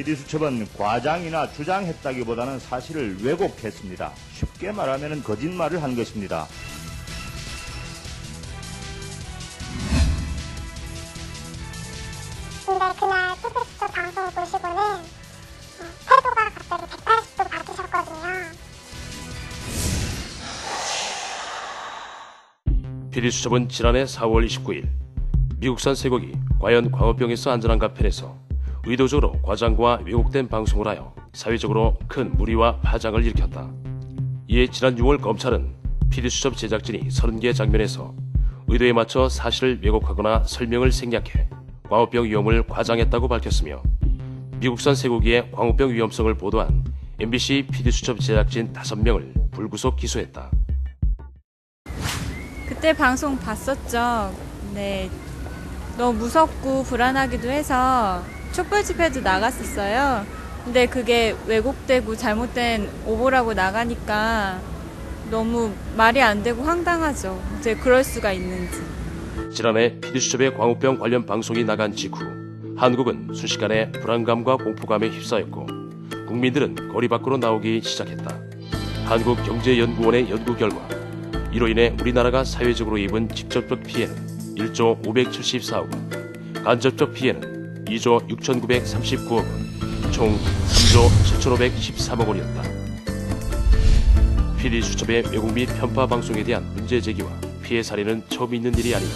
PD수첩은 과장이나 주장했다기보다는 사실을 왜곡했습니다. 쉽게 말하면 거짓말을 한 것입니다. 근데 그날 PD수첩 방송을 보시고는 태도가 갑자기 180도 바뀌셨거든요. PD수첩은 지난해 4월 29일 미국산 쇠고기 과연 광우병에서 안전한가 편에서 의도적으로 과장과 왜곡된 방송을 하여 사회적으로 큰 물의와 파장을 일으켰다. 이에 지난 6월 검찰은 PD수첩 제작진이 30개 장면에서 의도에 맞춰 사실을 왜곡하거나 설명을 생략해 광우병 위험을 과장했다고 밝혔으며 미국산 쇠고기의 광우병 위험성을 보도한 MBC PD수첩 제작진 5명을 불구속 기소했다. 그때 방송 봤었죠. 네, 너무 무섭고 불안하기도 해서 촛불 집회도 나갔었어요. 근데 그게 왜곡되고 잘못된 오보라고 나가니까 너무 말이 안 되고 황당하죠. 이제 그럴 수가 있는지. 지난해 PD수첩의 광우병 관련 방송이 나간 직후 한국은 순식간에 불안감과 공포감에 휩싸였고 국민들은 거리 밖으로 나오기 시작했다. 한국경제연구원의 연구 결과 이로 인해 우리나라가 사회적으로 입은 직접적 피해는 1조 574억 원, 간접적 피해는 2조 6,939억 원, 총 3조 7,513억 원이었다. PD수첩의 왜곡 및 편파 방송에 대한 문제 제기와 피해 사례는 처음 있는 일이 아니다.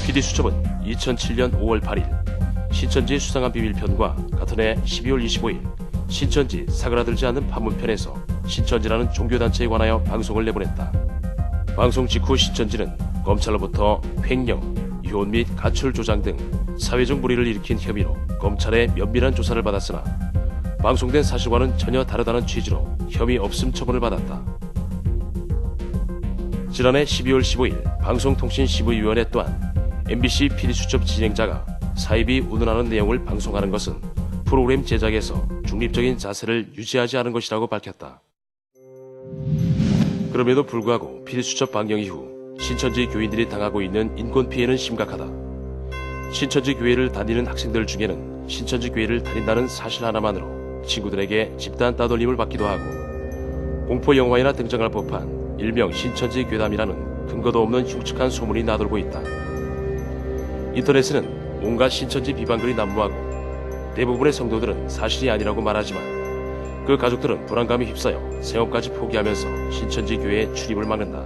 PD수첩은 2007년 5월 8일 신천지 수상한 비밀편과 같은 해 12월 25일 신천지 사그라들지 않는 판문편에서 신천지라는 종교단체에 관하여 방송을 내보냈다. 방송 직후 신천지는 검찰로부터 횡령, 유혼 및 가출 조장 등 사회적 물의를 일으킨 혐의로 검찰의 면밀한 조사를 받았으나 방송된 사실과는 전혀 다르다는 취지로 혐의 없음 처분을 받았다. 지난해 12월 15일 방송통신심의위원회 또한 MBC PD수첩 진행자가 사입이 운운하는 내용을 방송하는 것은 프로그램 제작에서 중립적인 자세를 유지하지 않은 것이라고 밝혔다. 그럼에도 불구하고 PD수첩 방영 이후 신천지 교인들이 당하고 있는 인권 피해는 심각하다. 신천지 교회를 다니는 학생들 중에는 신천지 교회를 다닌다는 사실 하나만으로 친구들에게 집단 따돌림을 받기도 하고 공포 영화에나 등장할 법한 일명 신천지 괴담이라는 근거도 없는 흉측한 소문이 나돌고 있다. 인터넷에는 온갖 신천지 비방글이 난무하고 대부분의 성도들은 사실이 아니라고 말하지만 그 가족들은 불안감에 휩싸여 생업까지 포기하면서 신천지 교회에 출입을 막는다.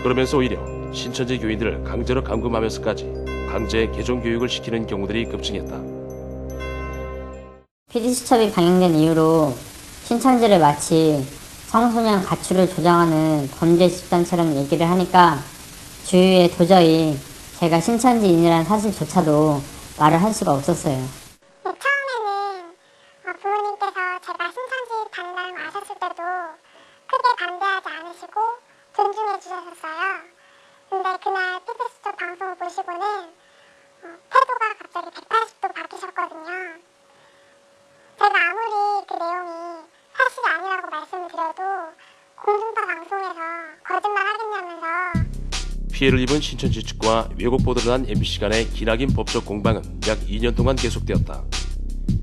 그러면서 오히려 신천지 교인들을 강제로 감금하면서까지 강제 개종 교육을 시키는 경우들이 급증했다. PD수첩이 방영된 이후로 신천지를 마치 청소년 가출을 조장하는 범죄 집단처럼 얘기를 하니까 주위에 도저히 제가 신천지인이라는 사실조차도 말을 할 수가 없었어요. 처음에는 부모님께서 제가 신천지 다닌다는 걸 아셨을 때도 크게 반대하지 않으시고 존중해 주셨어요. 근데 그날 PD수첩 방송을 보시고는 태도가 갑자기 180도 바뀌셨거든요. 제가 아무리 그 내용이 사실이 아니라고 말씀을 드려도 공중파 방송에서 거짓말 하겠냐면서 피해를 입은 신천지 측과 왜곡 보도를 한 MBC 간의 기나긴 법적 공방은 약 2년 동안 계속되었다.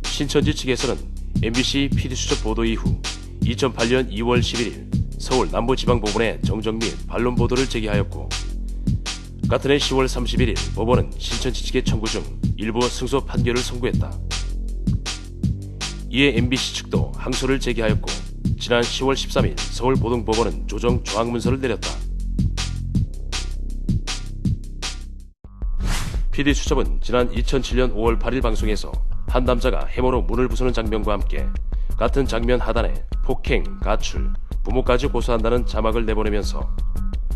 신천지 측에서는 MBC PD수첩 보도 이후 2008년 2월 11일 서울 남부지방법원에 정정 및 반론 보도를 제기하였고 같은 해 10월 31일 법원은 신천지 측의 청구 중 일부 승소 판결을 선고했다. 이에 MBC 측도 항소를 제기하였고 지난 10월 13일 서울고등법원은 조정 조항문서를 내렸다. PD수첩은 지난 2007년 5월 8일 방송에서 한 남자가 해머로 문을 부수는 장면과 함께 같은 장면 하단에 폭행, 가출, 부모까지 고소한다는 자막을 내보내면서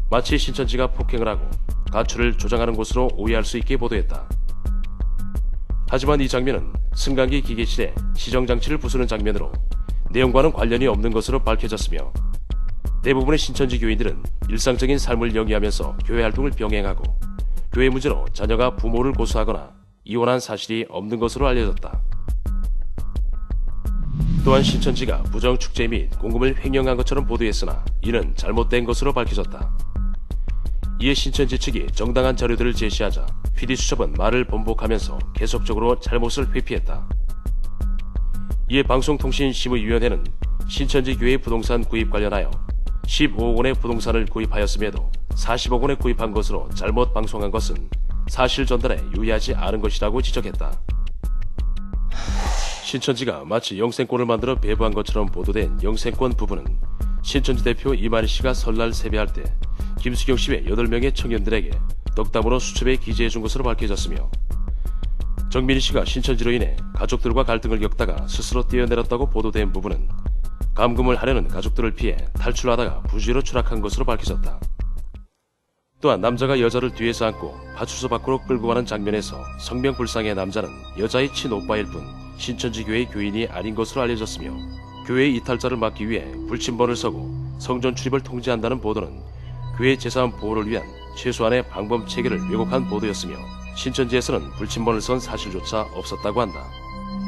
마치 신천지가 폭행을 하고 가출을 조장하는 곳으로 오해할 수 있게 보도했다. 하지만 이 장면은 승강기 기계실에 시정장치를 부수는 장면으로 내용과는 관련이 없는 것으로 밝혀졌으며 대부분의 신천지 교인들은 일상적인 삶을 영위하면서 교회 활동을 병행하고 교회 문제로 자녀가 부모를 고소하거나 이혼한 사실이 없는 것으로 알려졌다. 또한 신천지가 부정축제 및 공금을 횡령한 것처럼 보도했으나 이는 잘못된 것으로 밝혀졌다. 이에 신천지 측이 정당한 자료들을 제시하자 PD수첩은 말을 번복하면서 계속적으로 잘못을 회피했다. 이에 방송통신심의위원회는 신천지 교회 부동산 구입 관련하여 15억 원의 부동산을 구입하였음에도 40억 원에 구입한 것으로 잘못 방송한 것은 사실 전달에 유의하지 않은 것이라고 지적했다. 신천지가 마치 영생권을 만들어 배부한 것처럼 보도된 영생권 부분은 신천지 대표 이만희 씨가 설날 세배할 때 김수경 씨 외 8명의 청년들에게 덕담으로 수첩에 기재해 준 것으로 밝혀졌으며, 정민희 씨가 신천지로 인해 가족들과 갈등을 겪다가 스스로 뛰어내렸다고 보도된 부분은 감금을 하려는 가족들을 피해 탈출하다가 부주의로 추락한 것으로 밝혀졌다. 또한 남자가 여자를 뒤에서 안고 파출소 밖으로 끌고 가는 장면에서 성명불상의 남자는 여자의 친오빠일 뿐 신천지교회 교인이 아닌 것으로 알려졌으며, 교회의 이탈자를 막기 위해 불침번을 서고 성전 출입을 통제한다는 보도는 교회 재산 보호를 위한 최소한의 방법 체계를 왜곡한 보도였으며, 신천지에서는 불침번을 선 사실조차 없었다고 한다.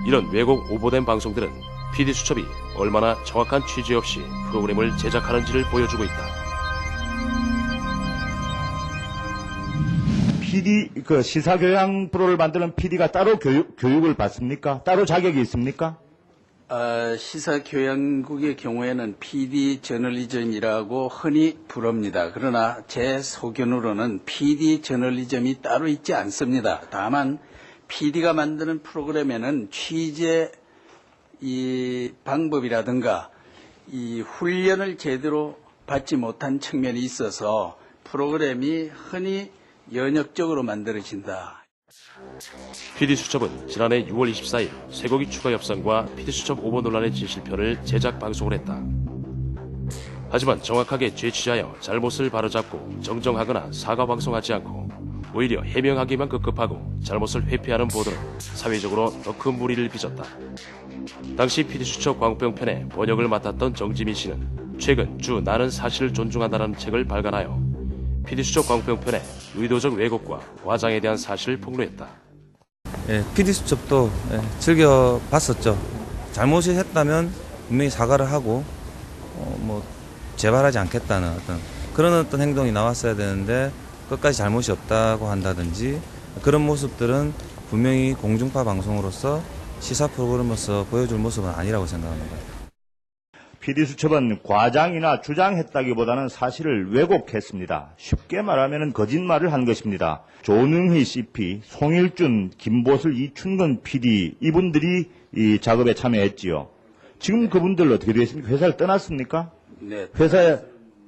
이런 왜곡 오보된 방송들은 PD수첩이 얼마나 정확한 취재 없이 프로그램을 제작하는지를 보여주고 있다. PD, 시사교양 프로를 만드는 PD가 따로 교육을 받습니까? 따로 자격이 있습니까? 시사교양국의 경우에는 PD 저널리즘이라고 흔히 부릅니다. 그러나 제 소견으로는 PD 저널리즘이 따로 있지 않습니다. 다만 PD가 만드는 프로그램에는 취재 이 방법이라든가 이 훈련을 제대로 받지 못한 측면이 있어서 프로그램이 흔히 연역적으로 만들어진다. PD수첩은 지난해 6월 24일 쇠고기 추가 협상과 PD수첩 오보 논란의 진실편을 제작 방송을 했다. 하지만 정확하게 재취재하여 잘못을 바로잡고 정정하거나 사과 방송하지 않고 오히려 해명하기만 급급하고 잘못을 회피하는 보도는 사회적으로 더 큰 무리를 빚었다. 당시 PD수첩 광우병편의 번역을 맡았던 정지민 씨는 최근 주 나는 사실을 존중한다는 책을 발간하여 PD수첩 광우병편의 의도적 왜곡과 과장에 대한 사실을 폭로했다. PD수첩도 즐겨 봤었죠. 잘못을 했다면 분명히 사과를 하고 재발하지 않겠다는 그런 행동이 나왔어야 되는데 끝까지 잘못이 없다고 한다든지 그런 모습들은 분명히 공중파 방송으로서 시사 프로그램으로서 보여줄 모습은 아니라고 생각합니다. PD수첩은 과장이나 주장했다기보다는 사실을 왜곡했습니다. 쉽게 말하면 거짓말을 한 것입니다. 조능희 CP, 송일준, 김보슬, 이춘근 PD 이분들이 이 작업에 참여했지요. 지금 그분들 어떻게 되었습니까? 회사를 떠났습니까? 네. 회사에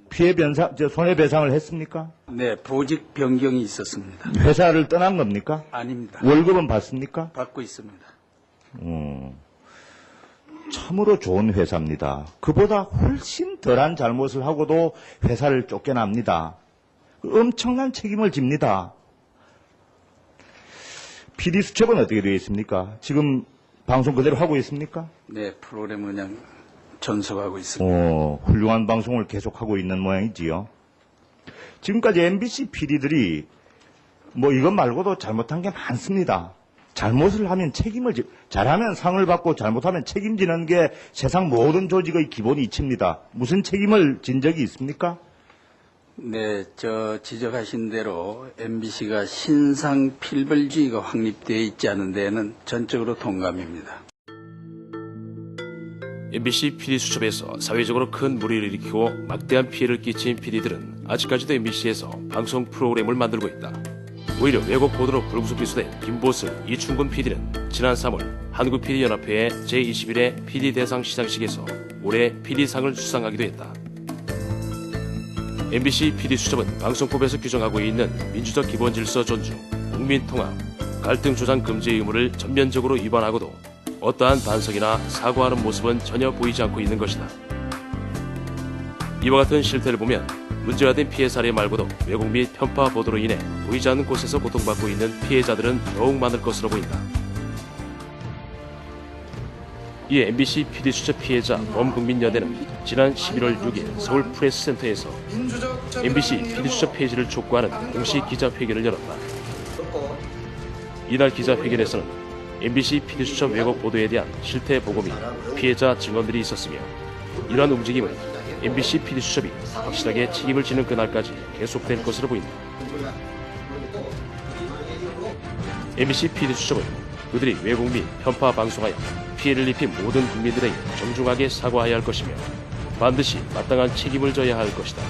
피해 변상, 손해배상을 했습니까? 네, 보직 변경이 있었습니다. 회사를 떠난 겁니까? 아닙니다. 월급은 받습니까? 받고 있습니다. 참으로 좋은 회사입니다. 그보다 훨씬 덜한 잘못을 하고도 회사를 쫓겨납니다. 엄청난 책임을 집니다. PD수첩은 어떻게 되어 있습니까? 지금 방송 그대로 하고 있습니까? 네, 프로그램 그냥 전속하고 있습니다. 훌륭한 방송을 계속하고 있는 모양이지요. 지금까지 MBC PD들이 이것 말고도 잘못한 게 많습니다. 잘못을 하면 잘하면 상을 받고 잘못하면 책임지는 게 세상 모든 조직의 기본 이치입니다. 무슨 책임을 진 적이 있습니까? 네, 지적하신 대로 MBC가 신상 필벌주의가 확립되어 있지 않은 데에는 전적으로 동감입니다. MBC PD수첩에서 사회적으로 큰 무리를 일으키고 막대한 피해를 끼친 PD들은 아직까지도 MBC에서 방송 프로그램을 만들고 있다. 오히려 왜곡 보도로 불구속 기소된 김보슬, 이춘근 PD는 지난 3월 한국PD연합회의 제21회 PD대상 시상식에서 올해 PD상을 수상하기도 했다. MBC PD수첩은 방송법에서 규정하고 있는 민주적 기본질서 존중, 국민통합, 갈등 조장 금지의 의무를 전면적으로 위반하고도 어떠한 반성이나 사과하는 모습은 전혀 보이지 않고 있는 것이다. 이와 같은 실태를 보면 문제가 된 피해 사례 말고도 왜곡 및 편파 보도로 인해 보이지 않는 곳에서 고통받고 있는 피해자들은 더욱 많을 것으로 보인다. 이에 MBC PD수첩 피해자 범국민연대는 지난 11월 6일 서울 프레스센터에서 MBC PD수첩 폐지를 촉구하는 공식 기자회견을 열었다. 이날 기자회견에서는 MBC PD수첩 왜곡 보도에 대한 실태 보고 및 피해자 증언들이 있었으며, 이러한 움직임은 MBC PD수첩이 확실하게 책임을 지는 그날까지 계속될 것으로 보인다. MBC PD수첩은 그들이 왜곡 및 편파 방송하여 피해를 입힌 모든 국민들에게 정중하게 사과해야 할 것이며 반드시 마땅한 책임을 져야 할 것이다.